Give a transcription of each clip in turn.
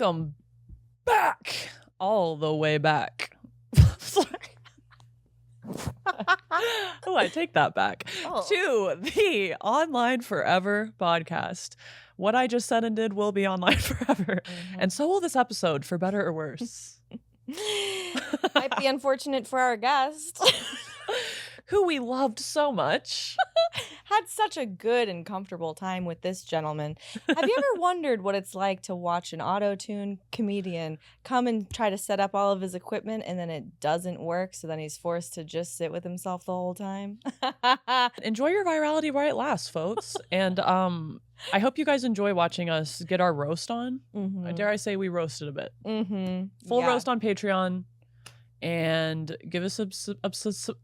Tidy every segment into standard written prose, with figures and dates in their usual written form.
Welcome back, all the way back. Oh, I take that back. To the Online Forever podcast. What I just said and did will be online forever. And so will this episode, for better or worse. Might be unfortunate for our guest. Who we loved so much. Had such a good and comfortable time with this gentleman. Have you ever wondered what it's like to watch an auto-tune comedian come and try to set up all of his equipment and then it doesn't work, so then he's forced to just sit with himself the whole time? Enjoy your virality while it lasts, folks. And I hope you guys enjoy watching us get our roast on. Dare I say we roasted a bit. Full roast on Patreon. And give us a subscribe.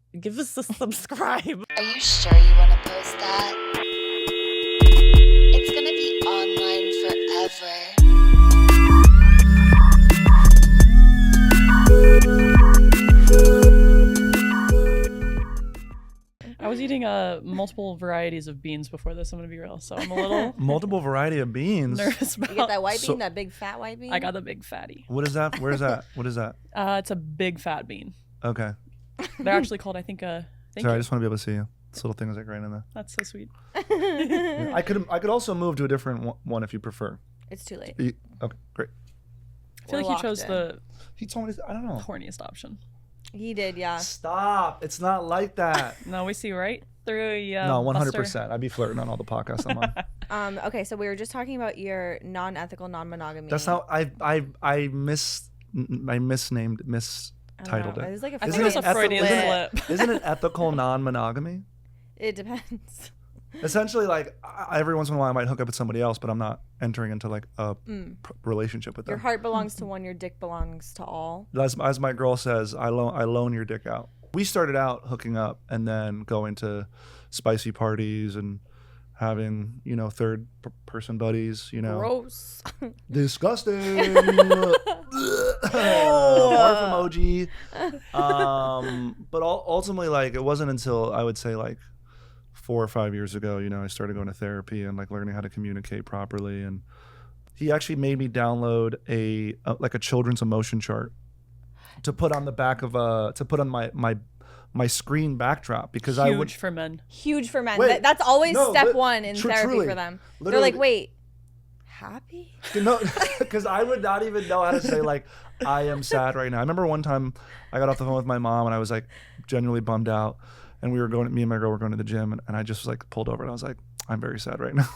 Are you sure you want to post that? It's gonna be online forever. I was eating multiple varieties of beans before this, I'm gonna be real, so I'm a little multiple variety of beans. nervous about. You get that white bean, that big fat white bean? I got the big fatty. What is that? Where's that? What is that? It's a big fat bean. Okay. They're actually called, I think, Sorry, I just want to be able to see you. This little thing is like right in there. That's so sweet. Yeah, I could also move to a different one if you prefer. It's too late. Okay, great. I feel like you chose the He told me I don't know. horniest option. He did, yeah. Stop! It's not like that. No, we see right through you. No, 100%. I'd be flirting on all the podcasts I'm on. Okay, so we were just talking about your non-ethical non-monogamy. That's how I misnamed titled It it. was like a I think it was a Freudian slip. Isn't it ethical non-monogamy? It depends. Essentially, like every once in a while I might hook up with somebody else, but I'm not entering into like a relationship with them. Your heart belongs to one, your dick belongs to all. As my girl says, I loan your dick out. We started out hooking up and then going to spicy parties and having, third person buddies, Gross. Disgusting. Barf emoji. But ultimately, like, it wasn't until I would say like 4 or 5 years ago, I started going to therapy and like learning how to communicate properly. And he actually made me download a children's emotion chart to put on the back of my screen backdrop because I would. Huge for men. Huge for men. Wait, That's always step one in therapy truly, for them. Literally. They're like, wait, happy? No, because I would not even know how to say like, I am sad right now. I remember one time I got off the phone with my mom and I was like genuinely bummed out. And me and my girl were going to the gym and I just like pulled over and I was like, I'm very sad right now.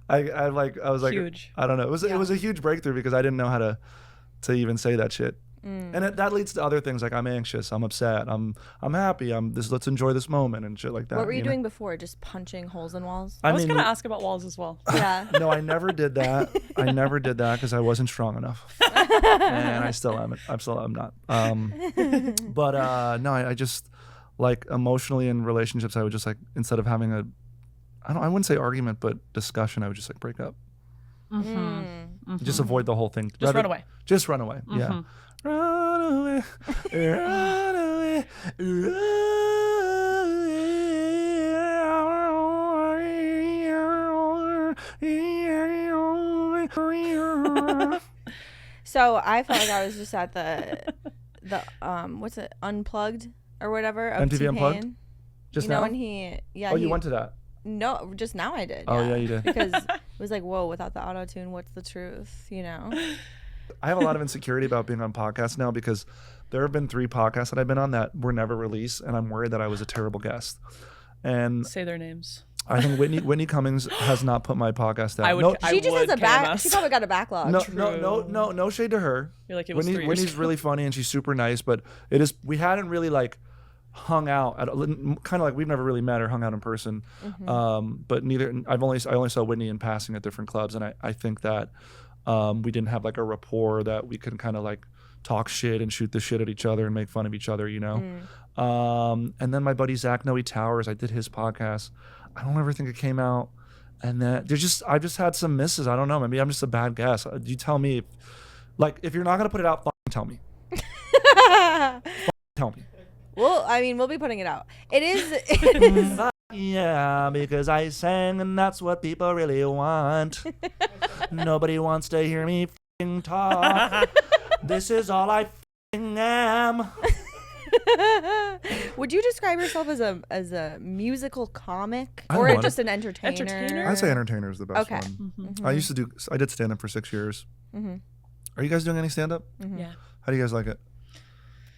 I was like, huge. I don't know. It was a huge breakthrough because I didn't know how to even say that shit. And that leads to other things like I'm anxious, I'm upset, I'm happy, let's enjoy this moment and shit like that. What were you doing before? Just punching holes in walls? I was gonna ask about walls as well. Yeah. No, I never did that. I never did that because I wasn't strong enough, and I still am. I'm not. But no, I just like emotionally in relationships, I would just like instead of having I wouldn't say argument, but discussion, I would just like break up. Just avoid the whole thing. Just run away. Just run away. Yeah. Run away, run away, So I felt like I was just at the what's it, Unplugged or whatever of MTV Unplugged? T-Pain. Just You know now? when he You went to that? No, just now I did. Oh, yeah, you did. Because it was like, whoa, without the auto-tune, what's the truth, I have a lot of insecurity about being on podcasts now because there have been 3 podcasts that I've been on that were never released, and I'm worried that I was a terrible guest. And Say their names. I think Whitney Cummings has not put my podcast out. She just has a KMS. she probably got a backlog. No shade to her. You're like, it was 3 years Whitney's ago. really funny and she's super nice, but we hadn't really like hung out kind of like we've never really met or hung out in person. But I only saw Whitney in passing at different clubs, and I think that we didn't have like a rapport that we could kind of like talk shit and shoot the shit at each other and make fun of each other, and then my buddy Zach Noe Towers, I did his podcast. I don't ever think it came out, and then I've just had some misses. I don't know, maybe I'm just a bad guest. You tell me if you're not gonna put it out, tell me. Tell me. Well, I mean, we'll be putting it out. It is Yeah, because I sang and that's what people really want. Nobody wants to hear me talk. This is all I am. Would you describe yourself as a musical comic I or don't know. just an entertainer? Entertainer? I'd say entertainer is the best Okay. one. I did stand up for 6 years. Mm-hmm. Are you guys doing any stand up? Yeah. How do you guys like it?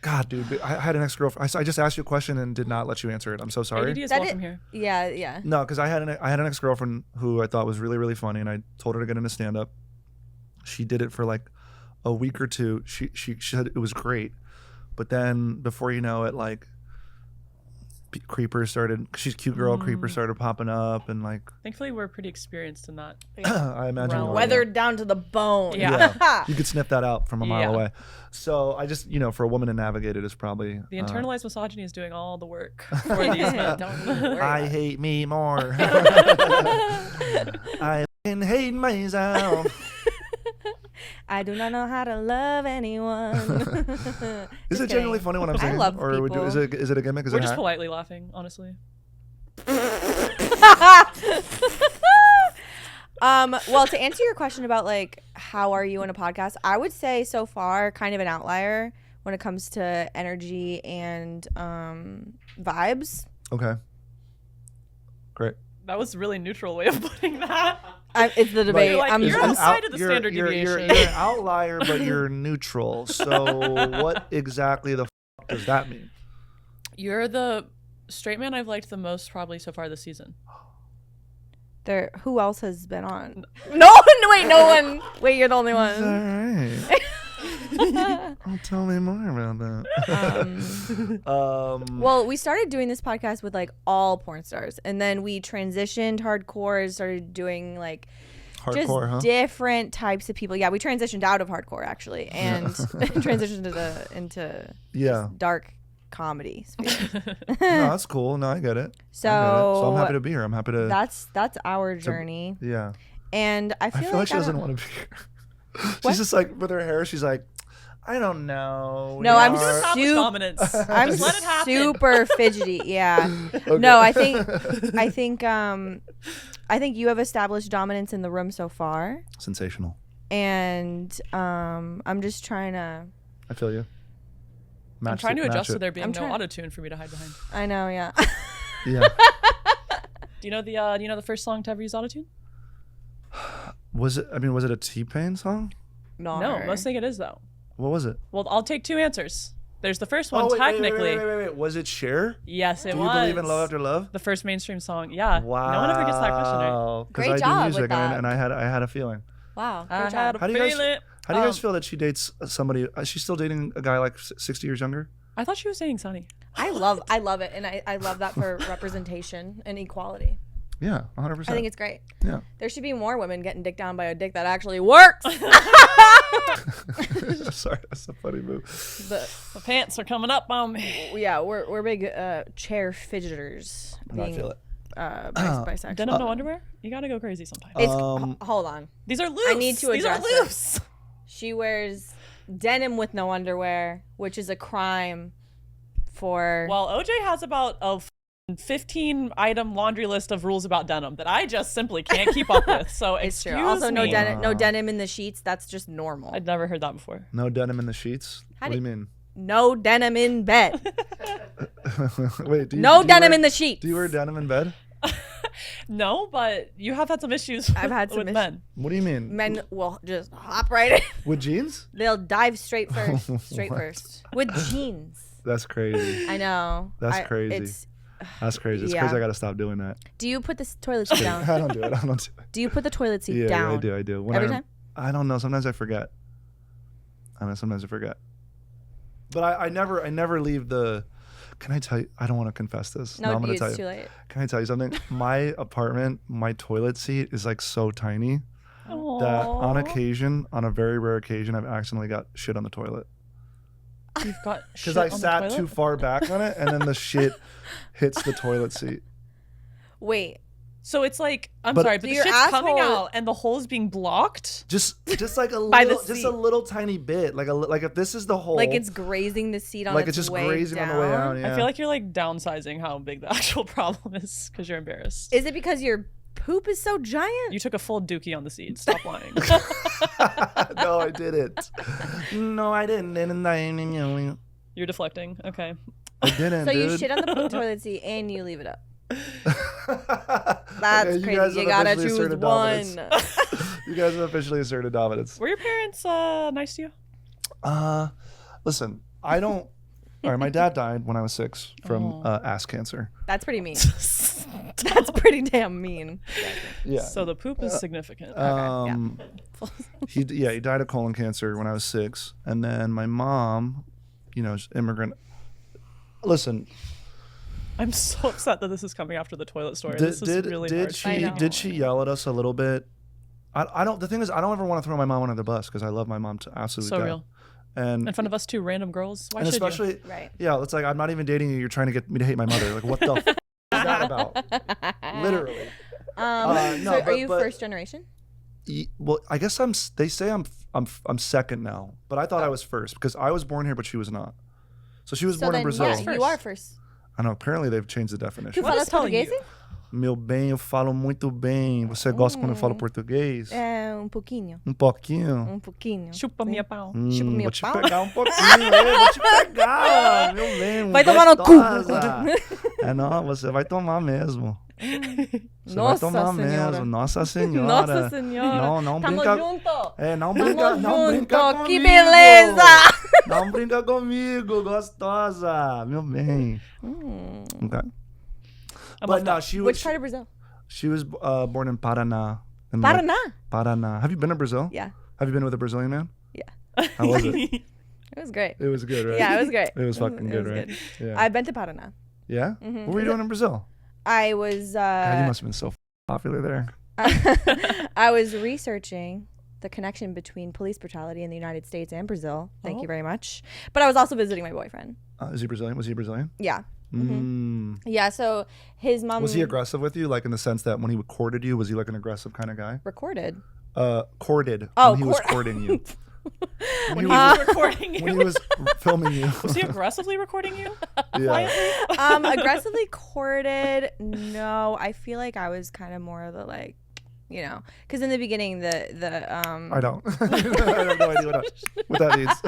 God, dude, I had an ex-girlfriend. I just asked you a question and did not let you answer it. I'm so sorry. ADD is That welcome here. Yeah. No, because I had an ex-girlfriend who I thought was really, really funny, and I told her to get into stand-up. She did it for like a week or two. She said it was great, but then before you know it, like creepers started. She's a cute girl. Creepers started popping up, and like Thankfully, we're pretty experienced in that. I imagine you are, Weathered down to the bone. Yeah. you could sniff that out from a mile Yeah. away. So I just, for a woman to navigate it is probably The internalized misogyny is doing all the work for these men. Don't worry I about it. hate me more. I fucking hate myself. I do not know how to love anyone. Is Just it genuinely kidding. funny when I'm I singing? love Or would you, people. is it a gimmick? Is We're it just hack? politely laughing, honestly. Well, to answer your question about like how are you in a podcast, I would say so far kind of an outlier when it comes to energy and vibes. Okay. Great. That was a really neutral way of putting that. It's the debate. You're like, I'm, you're I'm outside of the You're- standard you're deviation. an outlier, but you're neutral. So what exactly the f- does that mean? You're the straight man I've liked the most probably so far this season. there. Who else has been on? No one. Wait, no one. Wait, you're the only All one. right. Oh, tell me more about that. Well, we started doing this podcast with like all porn stars, and then we transitioned hardcore and started doing like Hardcore, just huh? different types of people. Yeah, we transitioned out of hardcore actually, and transitioned into Yeah. dark comedy. No, that's cool. No, I get it. So, So I'm happy to be here. I'm happy to. that's our journey, Yeah. and I I feel, feel like she I doesn't don't- want to be here. She's just like with her hair. She's like, I don't know. No, we I'm are- Establish Sup- dominance. I'm Just let it happen. super fidgety. Yeah. Okay. No, I think you have established dominance in the room so far, sensational. and I'm just trying to. I feel you. I'm trying to adjust to there being I'm no trying- auto-tune for me to hide behind. I know, yeah. Yeah. Do you know the first song to ever use auto-tune? Was it a T-Pain song? No, No, most think it is though. What was it? Well, I'll take two answers. There's the first one, wait, technically. wait. Was it Cher? Yes, it Do was. you believe in love after love? The first mainstream song. Yeah. Wow. No one ever gets that question right. Because Great I job do with music that. and I had a feeling. Wow. I Great had job. a How do you guys- feeling. How do you guys feel that she dates somebody? Is she still dating a guy like 60 years younger? I thought she was saying Sunny. I love it, and I love that for representation and equality. Yeah, 100%. I think it's great. Yeah. There should be more women getting dicked down by a dick that actually works. Sorry, that's a funny move. The pants are coming up on me. Yeah, we're big chair fidgeters. I feel it. Bisexual. Denim no underwear? You gotta go crazy sometimes. It's, hold on. These are loose. need to These are address it. loose. She wears denim with no underwear, which is a crime for. Well, OJ has about a 15-item laundry list of rules about denim that I just simply can't keep up with. So it's true. excuse Also, no me. denim in the sheets. That's just normal. I'd never heard that before. No denim in the sheets? How What do do- you mean? No denim in bed. Wait, No denim in the sheets. Do you wear denim in bed? No, but you have had some issues I've had some with issues. men. What do you mean? Men will just hop right in. With jeans? They'll dive straight first. With jeans. That's crazy. I know. That's crazy. It's. That's crazy. It's Yeah. crazy I gotta stop doing that. Do you put the toilet seat down? I don't do it. I don't do it. Do you put the toilet seat Yeah, down? I do. When Every time? I don't know. Sometimes I forget. Sometimes I forget. But I never leave the. Can I tell you? I don't want to confess this. No, I'm gonna it's tell you. too late. Can I tell you something? My apartment, my toilet seat is like so tiny that on Aw. occasion, on a very rare occasion, I've accidentally got shit on the toilet You've got because shit I on the sat toilet? too far back on it, and then the shit hits the toilet seat. Wait. So it's like, I'm But- sorry, but So the your shit's coming asshole- out and the hole's being blocked? Just like a By the little, just seat. a little tiny bit, like if this is the hole, Like it's grazing the seat on like its it's just way grazing down. on the way out. Yeah. I feel like you're like downsizing how big the actual problem is because you're embarrassed. Is it because you're poop is so giant. You took a full dookie on the seat. Stop lying. No, I didn't. No, I didn't. You're deflecting. Okay. I didn't, So dude. you shit on the toilet seat and you leave it up. That's Okay, crazy. guys You have gotta officially choose asserted one. dominance. You guys have officially asserted dominance. Were your parents nice to you? Listen, I don't. All right, my dad died when I was 6 from ass cancer. That's pretty mean. That's pretty damn mean. Yeah. So the poop is significant. He died of colon cancer when I was 6, and then my mom, is immigrant. Listen, I'm so upset that this is coming after the toilet story. This is really hard. Did she yell at us a little bit? I don't. The thing is, I don't ever want to throw my mom under the bus because I love my mom to absolutely So death. real. And In front of us two random girls. Why and should especially, you? Right. yeah, it's like I'm not even dating you. You're trying to get me to hate my mother. Like, what the f- is that about? Literally. No, so are but- you but- first generation? Well, I guess They say I'm second now, but I thought I was first because I was born here, but she was not. So she was born in Brazil. Yeah, you are first. I know. Apparently, they've changed the Tu definition. falas telling you? português? Meu bem, eu falo muito bem. Você gosta quando eu falo português? Pouquinho. Pouquinho. Pouquinho. Chupa minha pau. Chupa minha Vou te pau. pegar pouquinho, vou te pegar, meu bem. Vai tomar no cu. É, não, você vai tomar mesmo. Você vai Nossa tomar Senhora. mesmo. Nossa Senhora. Nossa Senhora. Não Tamo brinca. junto. Não Tamo brinca, não brinca junto. comigo. Que beleza. Não brinca comigo, gostosa. Meu bem. Okay. But no, Which part of Brazil? She was born in Paraná. Paraná. Have you been to Brazil? Yeah. Have you been with a Brazilian man? Yeah. How was it? It was great. It was good, right? Yeah, it was great. It was fucking good, was right? good. Yeah. I've been to Paraná. Yeah? What were you doing in Brazil? I was God, you must have been so popular there. I was researching the connection between police brutality in the United States and Brazil. Thank you very much. But I was also visiting my boyfriend. Is he Brazilian? Was he Brazilian? Yeah. Mm. Yeah, so his mom Was he aggressive with you? Like in the sense that when he courted you, was he like an aggressive kind of guy? recorded. Courted. Oh, when he was courting you. When he was recording When you. he was filming you. Was he aggressively recording you? Yeah. Aggressively courted. No, I feel like I was kind of more of the like, because in the beginning I don't. I have no idea what that means.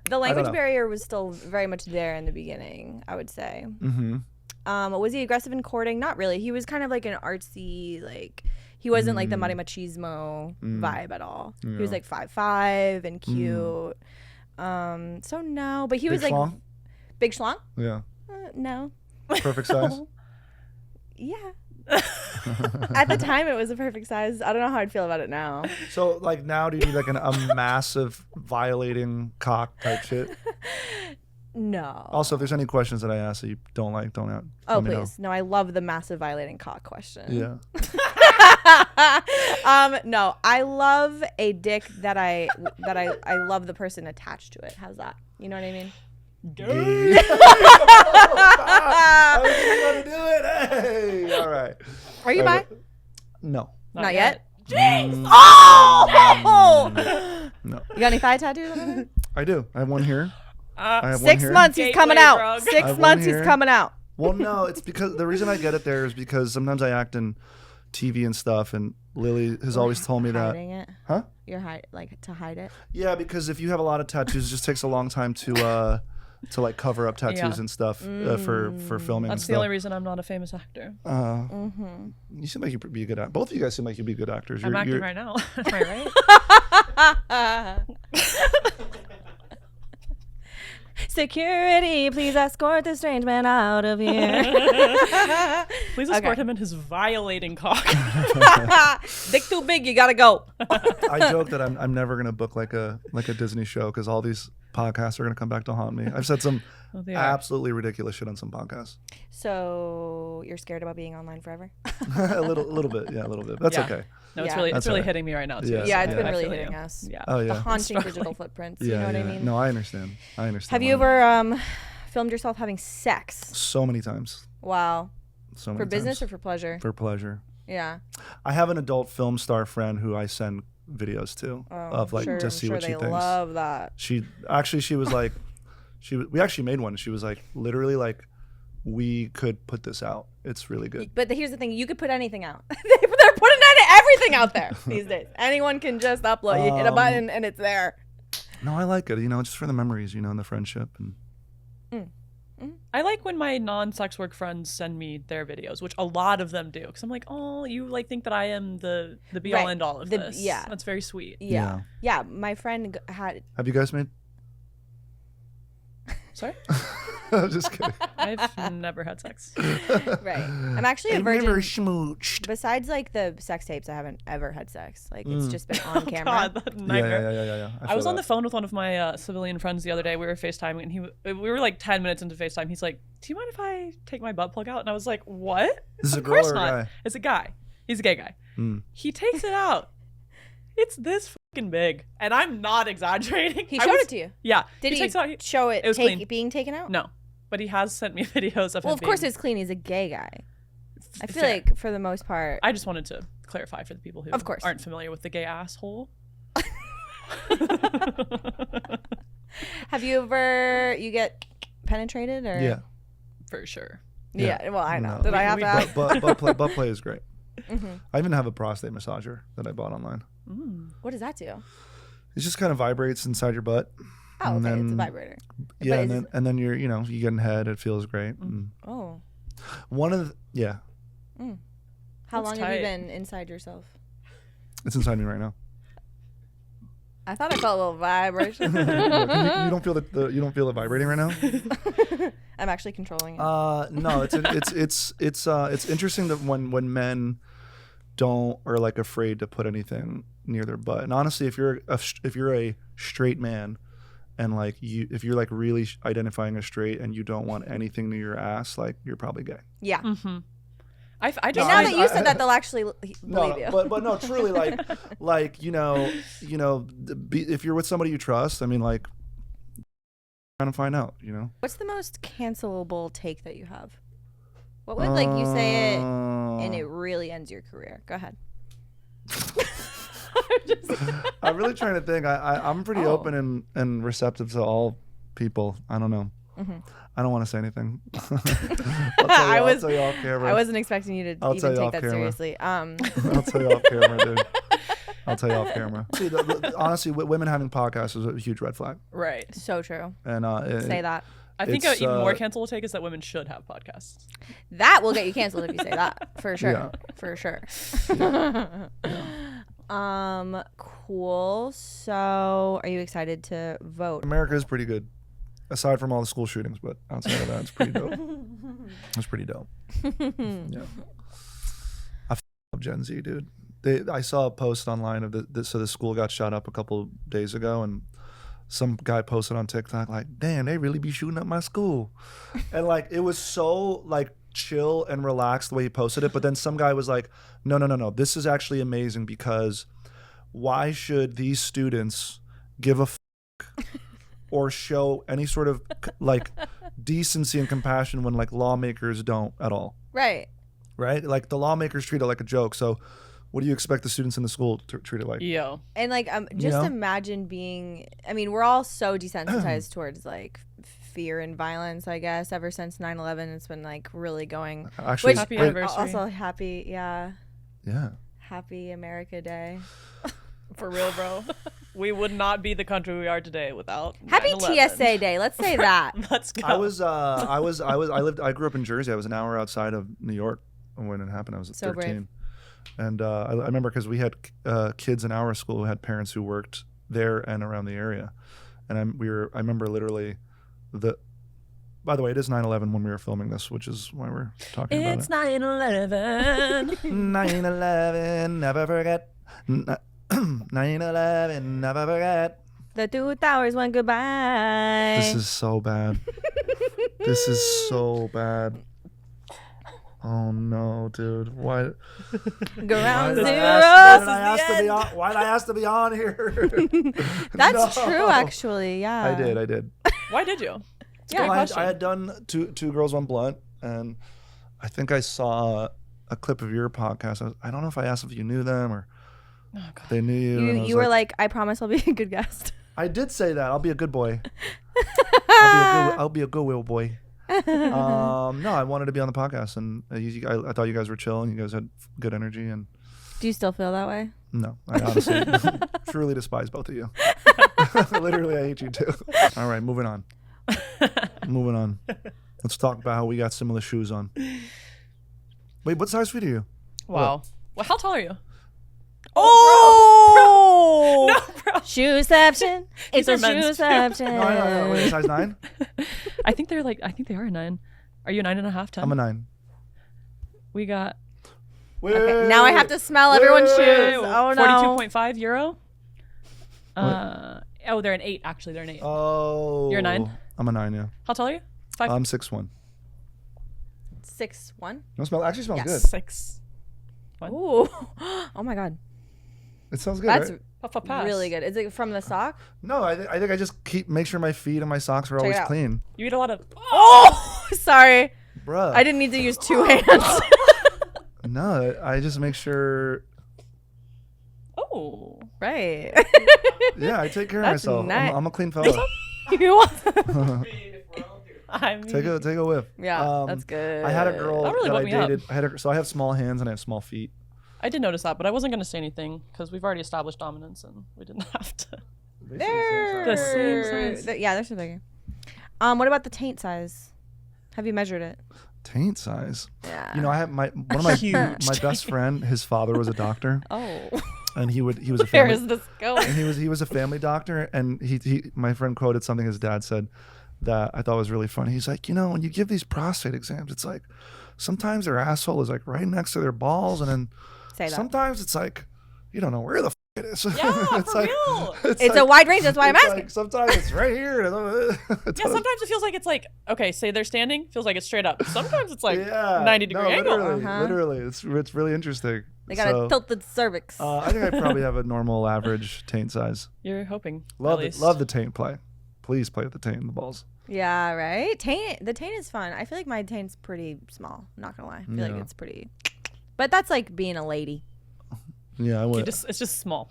the language know. barrier was still very much there in the beginning, I would say. Mm-hmm. Was he aggressive in courting? Not really. He was kind of like an artsy, like he wasn't like the Mari Machismo vibe at all. He was like 5'5" and cute. So no, but he was like schlong? big schlong. Yeah. No. Perfect size. Yeah. At the time, it was a perfect size. I don't know how I'd feel about it now. So like now, do you need like a massive violating cock type shit? No. Also, if there's any questions that I ask that you don't like, don't ask. Oh, let me know. please. No, I love the massive violating cock question. Yeah. No, I love a dick that I love the person attached to it. How's that? You know what I mean? Gay. I was going to do it. Hey. All right. Are you bi? No. Not yet? Mm, Oh! no. You got any thigh tattoos on it? I do. I have one here. I have one 6 here. months, he's coming Gateway out. drug. 6 I have months, one he's here. coming out. Well, no, it's because the reason I get it there is because sometimes I act in TV and stuff, and Lily has always told me that. Hiding it? Huh? You're like to hide it? Yeah, because if you have a lot of tattoos, it just takes a long time to like cover up tattoos Yeah. and stuff for filming. That's and the stuff. only reason I'm not a famous actor. You seem like you'd be a good actor. Both of you guys seem like you'd be good actors. I'm acting right now. Am I right? Security, please escort this strange man out of here. Please escort him in his violating cock. Dick too big, you gotta go. I joke that I'm never gonna book like a Disney show because all these podcasts are gonna come back to haunt me. I've said some They are. absolutely ridiculous shit on some podcasts. So you're scared about being online forever? a little bit, yeah, a little bit. That's Yeah. okay. No, it's Yeah. really That's really alright. hitting me right now too. Yeah. Yeah, it's so been I really feel hitting you. us. Yeah. Oh The yeah. haunting struggling. digital footprints. Yeah, You know what I yeah. mean? No, I understand. Have you ever filmed yourself having sex? So many times. Wow. So many For business times. or for pleasure? For pleasure. Yeah. I have an adult film star friend who I send videos to of like sure, to I'm see sure what she they thinks. love that. She was like, we actually made one. She was like literally like we could put this out. It's really good. But here's the thing: you could put anything out. They're putting everything out there these days. Anyone can just upload. You hit a button and it's there. No, I like it. Just for the memories, and the friendship. And I like when my non-sex work friends send me their videos, which a lot of them do, because I'm like, oh, you think that I am the be all end all of this. Yeah, that's very sweet. Yeah. My friend had. Have you guys made? Sorry. I'm just kidding. I've never had sex. Right. I'm actually a virgin. Never smooched. Besides the sex tapes, I haven't ever had sex. It's just been on camera. God, that nightmare. Yeah. I was on the phone with one of my civilian friends the other day. We were FaceTiming, and we were like 10 minutes into FaceTime. He's like, "Do you mind if I take my butt plug out?" And I was like, "What?" This is a of girl course or a not. guy? It's a guy. He's a gay guy. He takes it out. It's this fucking big, and I'm not exaggerating. He showed it to you. Yeah. Did he takes it out, show it? It was clean. Being taken out? No, but he has sent me videos of him. Well, of course being, it's clean. He's a gay guy. I feel fair. like for the most part. I just wanted to clarify for the people who Of course. aren't familiar with the gay asshole. Have you ever get penetrated or? Yeah. For sure. Yeah. Well, I know. No. Did I have to ask? Butt play is great. Mm-hmm. I even have a prostate massager that I bought online. What does that do? It just kind of vibrates inside your butt. Oh, And okay. It's a then- vibrator. Yeah, But and then you're you get in head. It feels great. And Oh. one of the, yeah, How That's long have you tight. been inside yourself? it's inside me right now. I thought I felt a little vibration. you don't feel you don't feel it vibrating right now. I'm actually controlling it. No, it's interesting that when men don't or like afraid to put anything near their butt. And honestly, if you're a straight man and like if you're like really identifying as straight and you don't want anything near your ass, like you're probably gay. Yeah. Mm-hmm. I just And now that you said that, they'll actually believe you. but no, truly, like if you're with somebody you trust, I mean, like, trying to find out, What's the most cancelable take that you have? What would like you say it and it really ends your career? Go ahead. I'm really trying to think. I'm pretty open and receptive to all people. I don't know. Mm-hmm. I don't want to say anything. I'll tell you off camera. I wasn't expecting you to I'll tell even you take that off camera. seriously. I'll tell you off camera, dude. I'll tell you off camera. See, honestly, women having podcasts is a huge red flag. right. So true. And Say that. I think an It's, even more cancelable take is that women should have podcasts. That will get you canceled if you say that. For sure. Yeah. For sure. Cool. So are you excited to vote? America is pretty good, aside from all the school shootings. But outside of that, it's pretty dope. It's pretty dope. Yeah. I love Gen Z, dude. I saw a post online of so the school got shot up a couple days ago, and some guy posted on TikTok like, "Damn, they really be shooting up my school," and like it was so like chill and relaxed the way he posted it. But then some guy was like, "No, this is actually amazing because why should these students give a or show any sort of like decency and compassion when like lawmakers don't at all?" Right. Right? Like the lawmakers treat it like a joke. So what do you expect the students in the school to treat it like? Yo. And like just imagine being we're all so desensitized towards like fear and violence, I guess. Ever since 9/11 it's been like really going. Actually, Happy anniversary. Also happy, yeah. Happy America Day. For real, bro. We would not be the country we are today without Happy 9/11. TSA Day. Let's say that. Let's go. I grew up in Jersey. I was an hour outside of New York when it happened. I was So 13. brave. And I remember because we had kids in our school who had parents who worked there and around the area. And I remember literally by the way, it is 9/11 when we were filming this, which is why we're talking about it. It's 9/11. 9/11, never forget. 9/11, never forget. The 2 towers went goodbye. This is so bad. This is so bad. Oh no, dude! Why? Ground Why did zero. I ask to be on here? That's No. true, actually. Yeah. I did. Why did you? It's a Yeah. great Well, question. I had done two girls, one blunt, and I think I saw a clip of your podcast. I don't know if I asked if you knew them or Oh, God. they knew you. and I was You were like, I promise I'll be a good guest. I did say that. I'll be a good boy. I'll be a good little boy. No, I wanted to be on the podcast, and I thought you guys were chill and you guys had good energy. And Do you still feel that way? no, I honestly truly despise both of you. Literally, I hate you too. All right, moving on. Moving on. Let's talk about how we got similar shoes on. Wait, what size feet are you? Wow. Well, how tall are you? Oh! No, bro. Shoeception. It's These a are men's. shoeception. No, wait, size 9? I think they are a 9. Are you a 9.5, 10? I'm a 9. We got Wait, Okay, now I have to smell everyone's wait, shoes. Oh no. 42.5 euro. They're an 8. Actually, they're an 8. Oh. You're a 9? I'm a 9, yeah. How tall are you? 5? I'm 6'1". 6'1". No, actually smells good. 6. Ooh. Oh my god. It smells good, That's right? Puff pass. really good. Is it from the sock? No, I think I just make sure my feet and my socks are Check it always out. clean. You eat a lot of. Oh, sorry. Bruh. I didn't need to use 2 hands. No, I just make sure. Oh. Right. Yeah, I take care of That's myself. nice. I'm a clean fella. You want- I mean, take a whiff. yeah, that's good. I had a girl That really that I woke me up. dated. So I have small hands and I have small feet. I did notice that, but I wasn't going to say anything because we've already established dominance and we didn't have to. They're The same size. Yeah, they're so bigger. What about the taint size? Have you measured it? Taint size. Yeah. You know, I have one of my Huge best friend. His father was a doctor, Oh. and he was a Where family. is this going? And he was a family doctor, and my friend quoted something his dad said that I thought was really funny. He's like, you know, when you give these prostate exams, it's like sometimes their asshole is like right next to their balls, and then Say that. sometimes it's like you don't know where the it is. Yeah, it's for like, real. It's a wide range. That's why I'm it's asking. like sometimes it's right here. Yeah, sometimes it feels like it's like, okay, say they're standing, feels like it's straight up. Sometimes it's like 90-degree angle. Literally, it's really interesting. They got a tilted cervix. I think I probably have a normal average taint size. You're hoping. Love at it. least. Love the taint play. Please play with the taint and the balls. Yeah, right? The taint is fun. I feel like my taint's pretty small. I'm not going to lie. I feel like Yeah. it's pretty. But that's like being a lady. Yeah, I would. It's just small.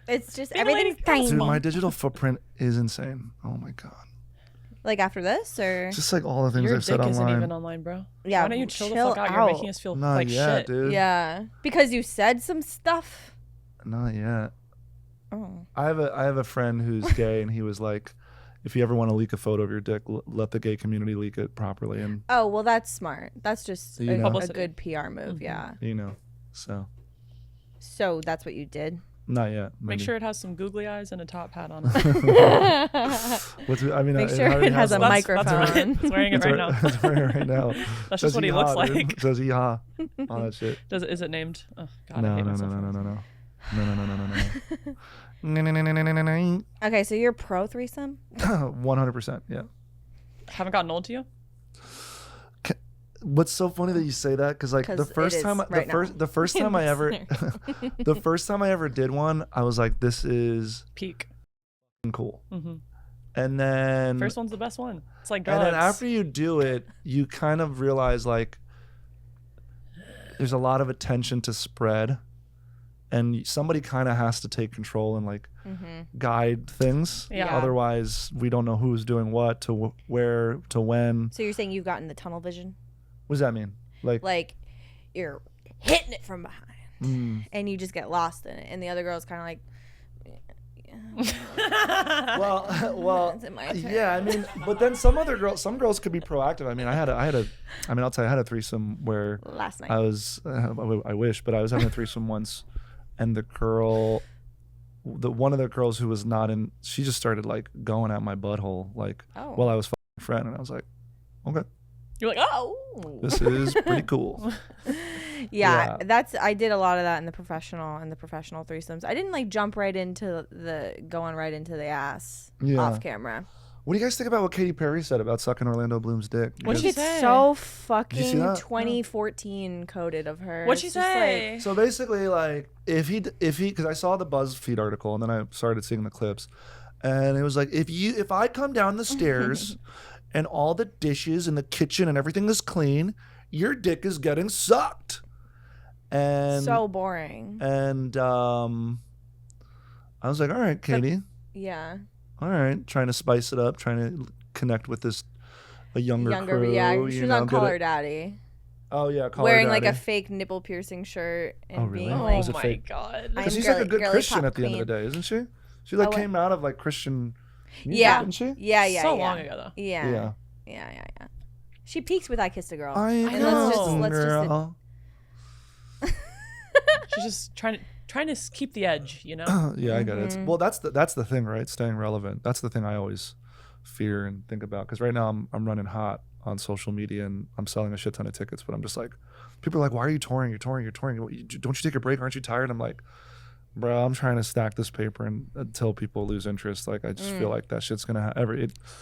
It's just Being a everything's lady's tiny. Dude, my digital footprint is insane. Oh my god. Like after this, or Just like all the things Your I've said dick isn't online. even online, bro. yeah, Why don't you chill the chill fuck out? out. You're making us feel Not like yet, shit. dude. Yeah, because you said some stuff. Not yet. Oh. I have a friend who's gay, and he was like, if you ever want to leak a photo of your dick, let the gay community leak it properly, and Oh well, that's smart. That's just You know. a Publicity. good PR move. Mhm. Yeah. you know. So So that's what you did. not yet. Make maybe. sure it has some googly eyes and a top hat on it. I mean, Make it sure already it has a one. microphone. It's wearing it right now. It's wearing it right now. That's just what he looks like. It says yeehaw. All that shit. Is it named? Oh god, I No, hate no, no, myself. no, no, no, no. No. Okay, so you're pro threesome. 100%. Yeah. Haven't gotten old to you? What's so funny that you say that? Because like 'Cause the it first is time, right now. the first In time I this ever, scenario. the first time I ever did one, I was like, this is Peak. cool. hmm And then First one's the best one. It's like and drugs. then after you do it, you kind of realize like there's a lot of attention to spread, and somebody kind of has to take control and like guide things. Yeah. Otherwise, we don't know who's doing what to where to when. So you're saying you've gotten the tunnel vision? What does that mean? Like you're hitting it from behind, Mm. and you just get lost in it, and the other girl's kind of like, well, Is it my turn? yeah. I mean, but then some girls could be proactive. I mean, I'll tell you, I had a threesome where last night. I was, I wish, but I was having a threesome once, and one of the girls who was not in, she just started like going at my butthole, like Oh. while I was fucking a friend, and I was like, okay, You're like, oh. this is pretty cool. Yeah, Yeah. I did a lot of that in the professional threesomes. I didn't like jump right into going right into the ass Yeah. off camera. What do you guys think about what Katy Perry said about sucking Orlando Bloom's dick? What'd Which she is say? so Did you see fucking that? 2014 coded of her. What'd she It's just say? So basically, like, if he, because I saw the BuzzFeed article and then I started seeing the clips, and it was like, if I come down the stairs and all the dishes in the kitchen and everything is clean, your dick is getting sucked. And so boring. and I was like, all right, Katie, Yeah. all right, trying to spice it up, trying to connect with this a younger crew. Yeah, she was on get Call Her it. Daddy. Oh yeah, Call Wearing Her like a Daddy. fake nipple piercing shirt and Oh, really? being Oh, like, was it my fake? god. I'm Because she's like a good girly Christian pop at the end of the queen. day, isn't she? She like Oh, what? came out of like Christian music, Yeah. didn't she? yeah. So long ago though. Yeah. She peaks with I Kissed a Girl. I And know. let's just girl. She's just trying to keep the edge, you know? Yeah, I get it. Mm-hmm. Well, that's the thing, right? Staying relevant. That's the thing I always fear and think about. Because right now I'm running hot on social media and I'm selling a shit ton of tickets. But I'm just like, people are like, why are you touring? You're touring. Don't you take a break? Aren't you tired? I'm like, bro, I'm trying to stack this paper and until people lose interest. Like I just feel like that shit's gonna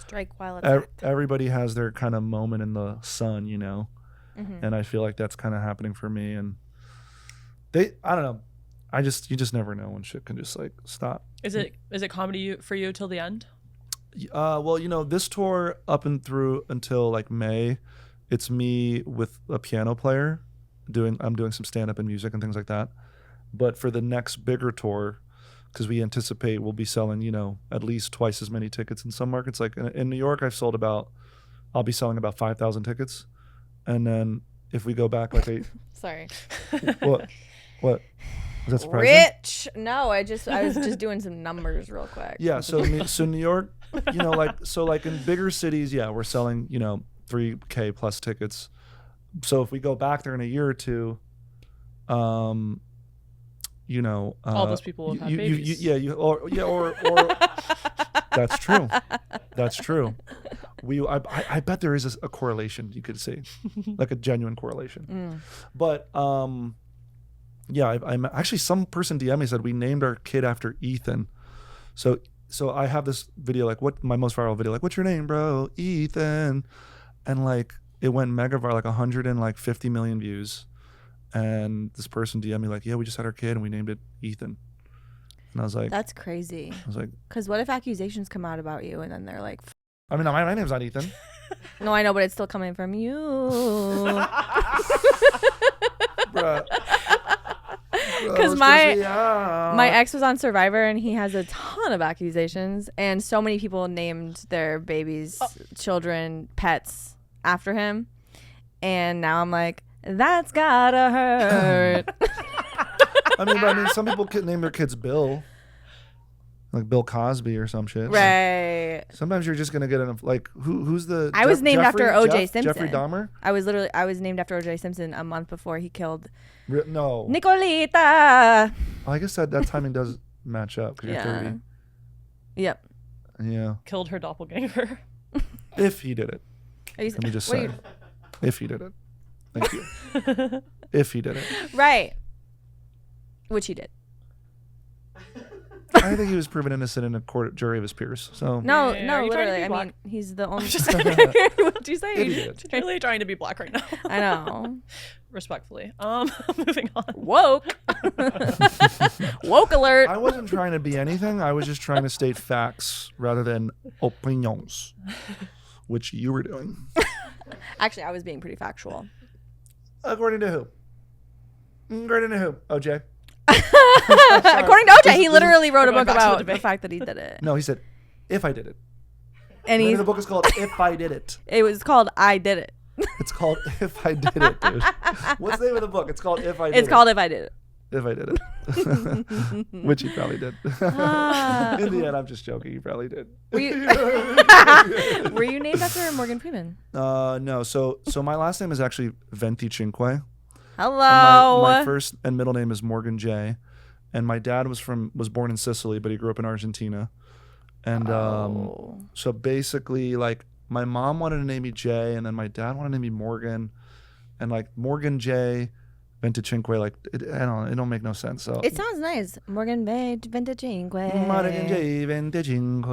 strike while it's hot. everybody has their kind of moment in the sun, you know. And I feel like that's kind of happening for me. And I don't know. You just never know when shit can just like stop. Is it comedy for you till the end? Well, you know, this tour up and through until like May, it's me with a piano player I'm doing some stand up and music and things like that. But for the next bigger tour, because we anticipate we'll be selling, you know, at least twice as many tickets in some markets. Like in New York, I'll be selling about 5,000 tickets. And then if we go back like Sorry. what? Was that surprising? Rich. No, I was just doing some numbers real quick. Yeah, so New York, you know, like in bigger cities, yeah, we're selling, you know, 3K plus tickets. So if we go back there in a year or two, you know, all those people will have babies. or that's true. That's true. I bet there is a correlation you could see, like a genuine correlation. But yeah, I'm actually, some person DM me said we named our kid after Ethan. So I have this video, like my most viral video, like, what's your name, bro? Ethan. And like it went mega viral, like 150 million views. And this person DM me like, yeah, we just had our kid and we named it Ethan. And I was like, That's crazy. I was like, Because what if accusations come out about you and then they're like, I mean, my name's not Ethan. no, I know, but it's still coming from you. Bruh. Because my ex was on Survivor and he has a ton of accusations, and so many people named their babies, children, pets after him. And now I'm like, that's gotta hurt. I mean, some people could name their kids Bill, like Bill Cosby or some shit. Right. Sometimes you're just gonna get who's the? I was named after O.J. Simpson. Jeffrey Dahmer. I was named after O.J. Simpson a month before he killed No. Nicolita. Oh, I guess that timing does match up because you're 30. Yep. Yeah. Killed her doppelganger. If he did it. Let me just say. If he did it. Thank you. If he did it. Right. Which he did. I think he was proven innocent in a jury of his peers. So No, Yeah, no, are you trying to literally. be I black? mean, he's the only. What'd you say? If he did. She's really trying to be black right now. I know. Respectfully. Moving on. Woke. Woke alert. I wasn't trying to be anything. I was just trying to state facts rather than opinions, which you were doing. Actually, I was being pretty factual. According to who? According to who? OJ? According to OJ, he literally wrote a We're book going back to the about the debate. fact that he did it. No, he said, if I did it. And The book is called If I Did It. it was called I Did It. It's called If I Did It, dude. What's the name of the book? It's called If I Did It. It's called If I Did It. If I Did It. Which he probably did. In the end, I'm just joking. He probably did. Were you, were you named after Morgan Freeman? No. So my last name is actually Venti Cinque. Hello. My first and middle name is Morgan J. And my dad was born in Sicily, but he grew up in Argentina. And so basically, like, my mom wanted to name me Jay, and then my dad wanted to name me Morgan, and like Morgan J, Venticinque, like it don't make no sense. So It sounds nice. Morgan Venticinque. Morgan J Venticinque.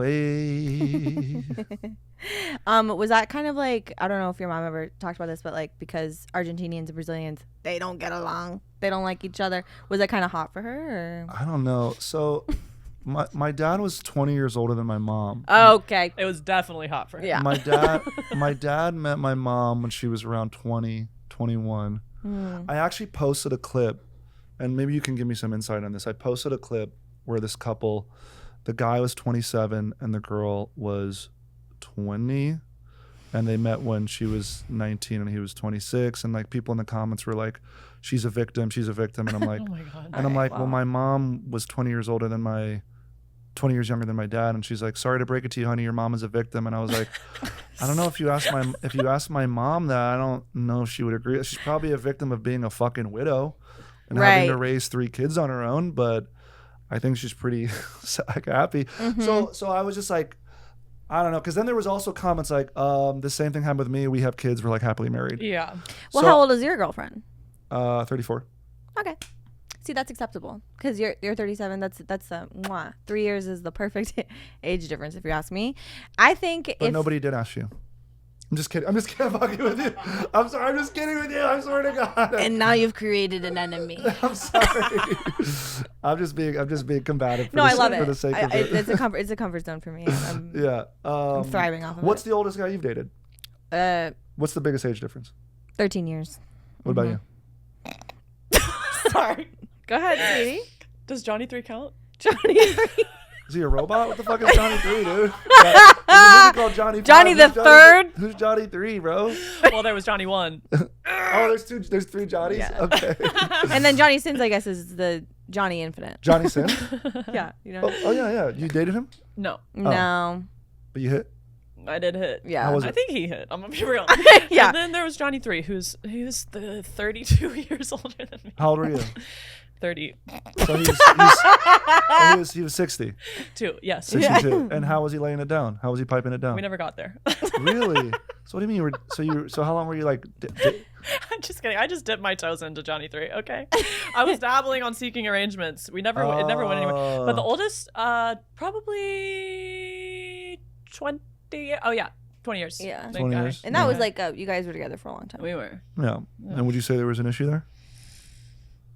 Was that kind of like, I don't know if your mom ever talked about this, but like, because Argentinians and Brazilians, they don't get along, they don't like each other, was that kind of hot for her, or? I don't know. So my dad was 20 years older than my mom. Okay. It was definitely hot for him. Yeah. My dad met my mom when she was around 20, 21. I actually posted a clip, and maybe you can give me some insight on this. I posted a clip where this couple, the guy was 27 and the girl was 20, and they met when she was 19 and he was 26, and like people in the comments were like, she's a victim, and I'm like, Oh my God. and I'm like, well, my mom was 20 years younger than my dad, and she's like, sorry to break it to you, honey, your mom is a victim. And I was like, I don't know, if you ask my mom that, I don't know if she would agree. She's probably a victim of being a fucking widow and having to raise 3 kids on her own, but I think she's pretty happy. So I was just like, I don't know, because then there was also comments like, the same thing happened with me. We have kids. We're like happily married. Yeah. Well, how old is your girlfriend? 34. Okay. See, that's acceptable because you're 37. That's 3 years is the perfect age difference, if you ask me. I think But nobody did ask you. I'm just kidding. I'm just kidding fucking with you. I'm sorry. I'm just kidding with you. I swear to God. And now you've created an enemy. I'm sorry. I'm just being combative. No, I love it. For the sake of it. It's a comfort zone for me. I'm thriving off of What's the oldest guy you've dated? it. What's the biggest age difference? 13 years. What about you? Sorry. Go ahead, sweetie. Does Johnny 3 count? Johnny. Is he a robot? What the fuck is Johnny 3, dude? There's a movie called Johnny 5. Johnny the Third. Who's Johnny 3, bro? Well, there was Johnny 1. Oh, there's 3 Johnnies? Yeah. Okay. And then Johnny Sins, I guess, is the Johnny Infinite. Johnny Sin? Yeah, you know. Oh, yeah. You dated him? No. No. But you hit? I did hit. Yeah. How was I it? think he hit. I'm gonna be real. Yeah. And then there was Johnny 3, he was the 32 years older than me. How old were you? 30. So he was 60. 2. Yes. 62. And how was he laying it down? How was he piping it down? We never got there. Really? So what do you mean? So how long were you like? I'm just kidding. I just dipped my toes into Johnny 3. Okay. I was dabbling on seeking arrangements. It never went anywhere. But the oldest, probably 20. Oh yeah, 20 years. Yeah. 20 years. And that was like, you guys were together for a long time. We were. Yeah. And would you say there was an issue there?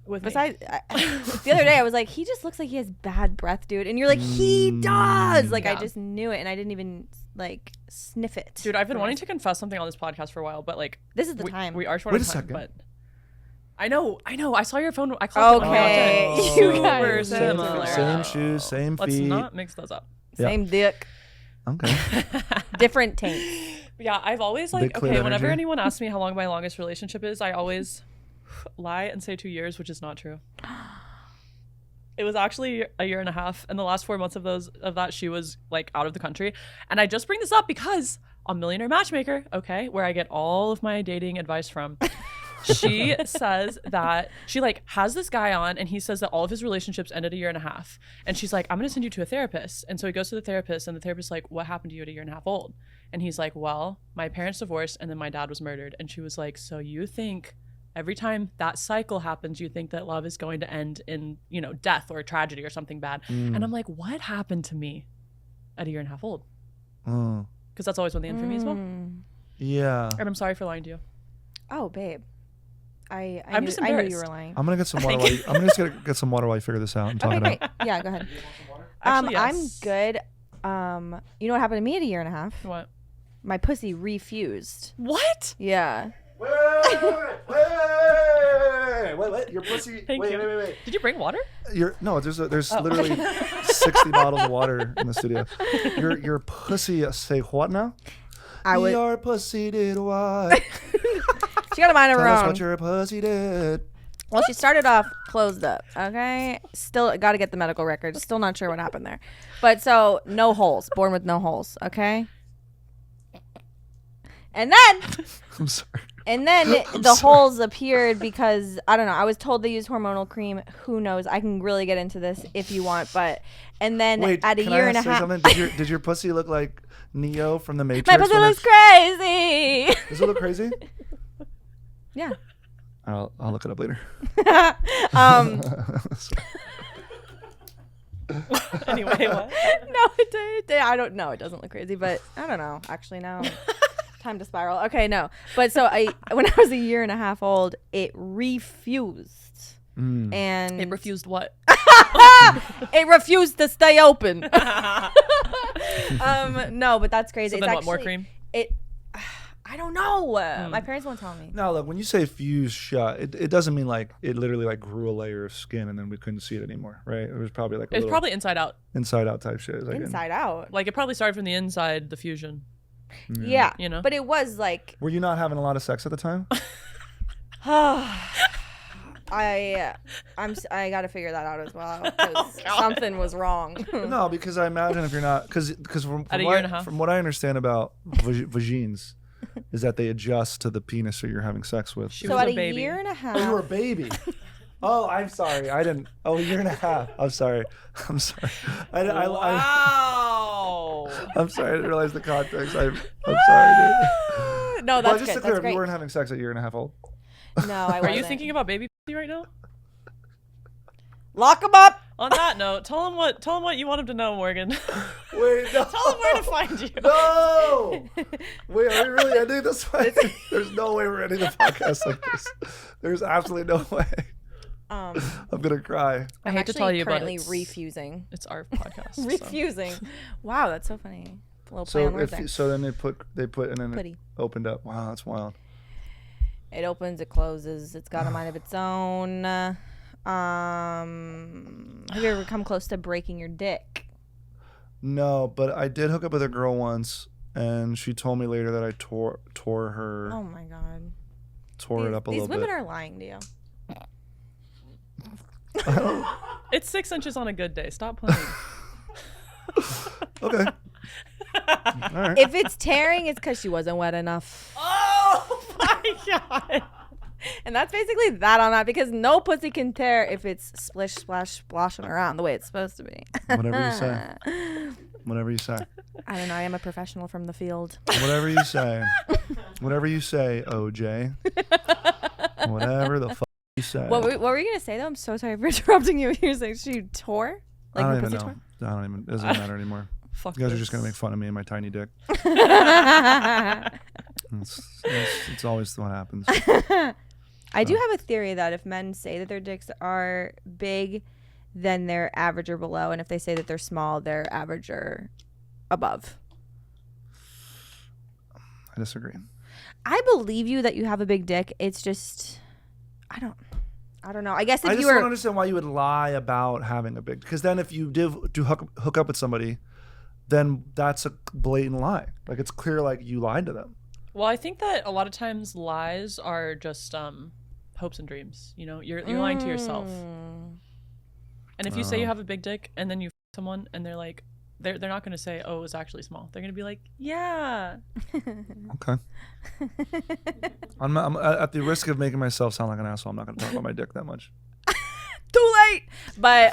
With me. Besides, the other day I was like, he just looks like he has bad breath, dude. And you're like, he does. Like, I just knew it, and I didn't even like sniff it. Dude, I've been wanting to confess something on this podcast for a while, but like, this is the time. We are short Wait of a time. second. But I know. I saw your phone. I clocked Okay. it. You Super guys are similar. Same shoes, same Let's feet. not mix those up. Same dick, Okay. different taints. Yeah, I've always like, Big clit okay, whenever energy. anyone asks me how long my longest relationship is, I always lie and say 2 years, which is not true. It was actually a year and a half, and the last 4 months of that she was like out of the country. And I just bring this up because on Millionaire Matchmaker, okay, where I get all of my dating advice from, she says that she like has this guy on, and he says that all of his relationships ended a year and a half. And she's like, I'm gonna send you to a therapist. And so he goes to the therapist, and the therapist's like, what happened to you at a year and a half old? And he's like, well, my parents divorced, and then my dad was murdered. And she was like, so you think every time that cycle happens, you think that love is going to end in, death or tragedy or something bad. And I'm like, what happened to me at a year and a half old? Because that's always when the end for me as well. Yeah. And I'm sorry for lying to you. Oh, babe. I I'm knew, just I knew you embarrassed. were lying. I'm gonna get some water. I'm just gonna get some water while you figure this out and talk Okay, it great. out. Yeah, go ahead. Actually, I'm yes. good. You know what happened to me at a year and a half? What? My pussy refused. What? Yeah. Wait. Your pussy. Thank you. Wait. Did you bring water? There's literally 60 bottles of water in the studio. Your pussy say what now? Your pussy did what? She got a mind of her Tell us own. what your pussy did. Well, she started off closed up. Okay. Still got to get the medical records. Still not sure what happened there. But so no holes. Born with no holes. Okay. And then. I'm sorry. And then the holes appeared because, I don't know, I was told they use hormonal cream. Who knows? I can really get into this if you want. And then at a year and a half. Did your pussy look like Neo from the Matrix? My pussy looks crazy. Does it look crazy? Yeah. I'll look it up later. Anyway, what? No, I don't know. It doesn't look crazy, but I don't know. Actually, no. Time to spiral. Okay, no. But so when I was a year and a half old, it refused. And It refused what? it refused to stay open. No, but that's crazy. So It's then what, actually, more cream? I don't know. My parents won't tell me. Now, look, when you say fused shut, it doesn't mean like it literally like grew a layer of skin and then we couldn't see it anymore, right? It was probably like It's probably inside out. inside out type shit. Like Inside out. Like it probably started from the inside, the fusion. Yeah. You know? But it was like. Were you not having a lot of sex at the time? I got to figure that out as well because something was wrong. No, because I imagine if you're not, because from At a year and a half? from what I understand about vagines, is that they adjust to the penis that you're having sex with. She So was at a a baby. year and a half. Oh, you were a baby. Oh, I'm sorry. I didn't. Oh, a year and a half. I'm sorry. I'm sorry. Wow. I'm sorry. I didn't realize the context. I'm sorry, dude. No, Well, that's just good. to clear That's up, great. you weren't having sex at a year and a half old. No, I Are wasn't. you thinking about baby right now? Lock him up. On that note, tell him what you want him to know, Morgan. Wait, no. Tell him where to find you. No! Wait, are we really ending this way? There's no way we're ending the podcast like this. There's absolutely no way. I'm gonna cry. I hate to tell you, but currently it's, refusing. it's our podcast. so. Refusing. Wow, that's so funny. A little play So on words there. so then they put and then Putty. it opened up. Wow, that's wild. It opens, it closes. It's got a mind of its own. Have you ever come close to breaking your dick? No, but I did hook up with a girl once, and she told me later that I tore her Oh my god. tore it up a little These women bit. are lying to you. It's 6 inches on a good day. Stop playing. Okay. All right. If it's tearing, it's because she wasn't wet enough. Oh my god. And that's basically that on that because no pussy can tear if it's splish, splash, splashing around the way it's supposed to be. Whatever you say. Whatever you say. I don't know. I am a professional from the field. Whatever you say. Whatever you say, OJ. Whatever the fuck you say. What were you going to say, though? I'm so sorry for interrupting you. You're saying she tore? I don't her even pussy know. I don't even. It doesn't matter anymore. Fuck. You guys are this. just gonna make fun of me and my tiny dick. tore? It's always what happens. I do have a theory that if men say that their dicks are big, then they're average or below. And if they say that they're small, they're average or above. I disagree. I believe you that you have a big dick. It's just, I don't know. I guess if I you just were don't understand why you would lie about having a big. Because then if you do hook up with somebody, then that's a blatant lie. Like it's clear, like you lied to them. Well, I think that a lot of times lies are just hopes and dreams. You know, you're lying to yourself. And if you say you have a big dick and then you someone and they're like, they're not going to say, oh, it was actually small. They're going to be like, yeah. Okay. I'm at the risk of making myself sound like an asshole. I'm not going to talk about my dick that much. Too late. But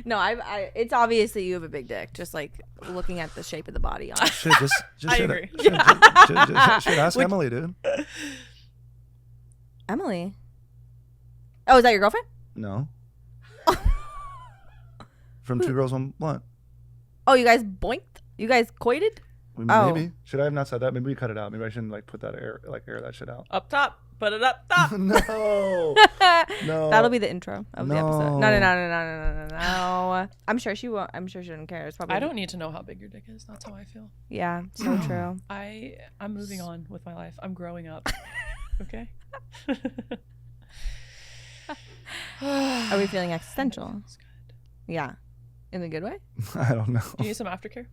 no, I it's obvious that you have a big dick. Just like looking at the shape of the body on it. Shit, just I shit, agree. Shit, ask Emily, dude. Emily. Oh, is that your girlfriend? No. From Two Girls One Blunt. Oh, you guys boinked? You guys coited? Oh. Maybe. Should I have not said that? Maybe we cut it out. Maybe I shouldn't like put that air that shit out. Up top. Put it up top. No. No. That'll be the intro of the episode. No. No. I'm sure she won't. I'm sure she doesn't care. It's probably. I don't need to know how big your dick is. That's how I feel. Yeah, so true. I'm moving on with my life. I'm growing up. Okay? Are we feeling existential? It's good. Yeah. In a good way? I don't know. Do you need some aftercare?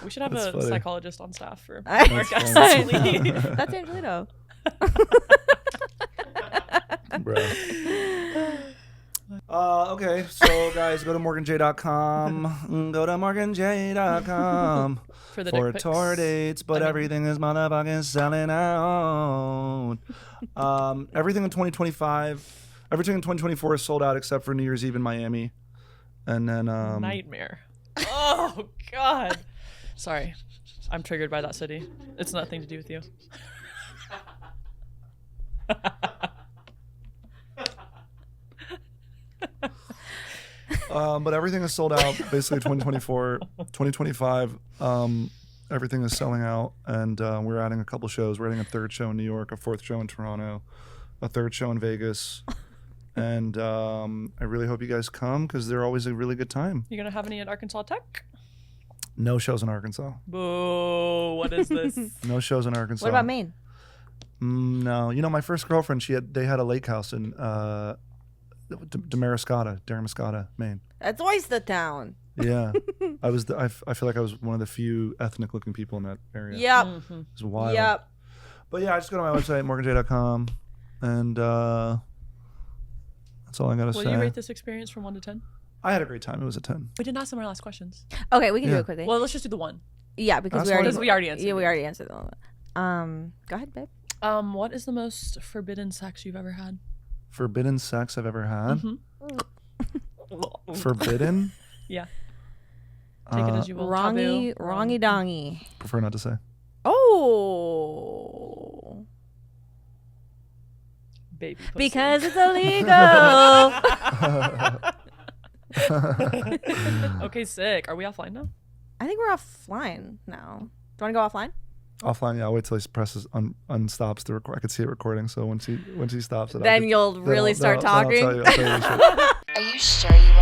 We should have That's a funny. psychologist on staff for That's our guests. funny. That's Angelito. Bro. Okay, so guys, go to morganj.com. Go to morganj.com For the for dick pics. tour dates, but I mean- everything is motherfucking selling out. Everything in 2025, everything in 2024 is sold out except for New Year's Eve in Miami, and then Nightmare. Oh, God. Sorry. I'm triggered by that city. It's nothing to do with you. but everything is sold out basically 2024. 2025, everything is selling out, and we're adding a couple shows. We're adding a third show in New York, a fourth show in Toronto, a third show in Vegas, and I really hope you guys come because they're always a really good time. You gonna have any at Arkansas Tech? No shows in Arkansas. Boo. What is this? No shows in Arkansas. What about Maine? No, you know my first girlfriend. They had a lake house in Damariscotta, Maine. That's Oyster Town. Yeah, I was. I feel like I was one of the few ethnic-looking people in that area. Yep. Mm-hmm. It was wild. Yep. But yeah, I just go to my website, morganj.com, and that's all I gotta Will say. you rate this experience from 1 to 10? I had a great time. It was a 10. We didn't ask them our last questions. Okay, we can do Yeah. it quickly. Well, let's just do the one. yeah, because That's we already fine. We already answered. Yeah, we it. already answered them. Go ahead, babe. What is the most forbidden sex you've ever had? Forbidden sex I've ever had. Mm-hmm. Forbidden? Yeah. Take it as you will. Wrongy, Taboo. wrongy dongy. Prefer not to say. Oh. Baby pussy. Because it's illegal. Okay, sick. Are we offline now? I think we're offline now. Do you want to go offline? Offline, yeah. I'll wait till he presses unstops the record. I could see it recording, so once he stops it, Then you'll really start talking. I'll tell you shit. Are you sure you